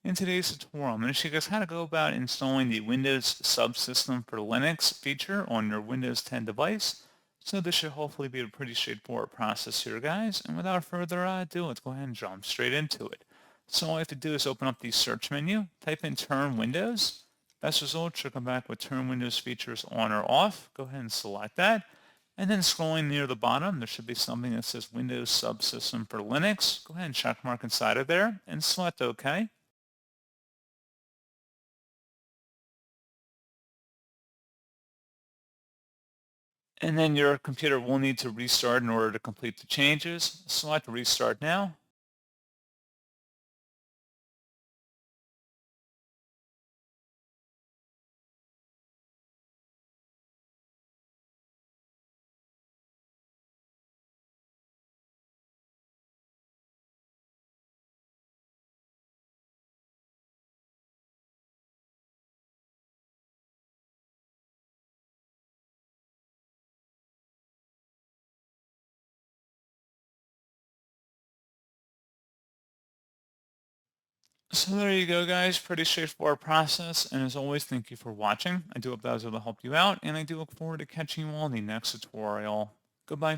In today's tutorial, I'm going to show you guys how to go about installing the Windows Subsystem for Linux feature on your Windows 10 device. So this should hopefully be a pretty straightforward process here, guys. And without further ado, let's go ahead and jump straight into it. So all you have to do is open up the search menu, type in Turn Windows. Best result should come back with Turn Windows features on or off. Go ahead and select that. And then scrolling near the bottom, there should be something that says Windows Subsystem for Linux. Go ahead and check mark inside of there and select OK. And then your computer will need to restart in order to complete the changes. Select Restart Now. So there you go, guys. Pretty straightforward process. And as always, thank you for watching. I do hope that was able to help you out, and I do look forward to catching you all in the next tutorial. Goodbye.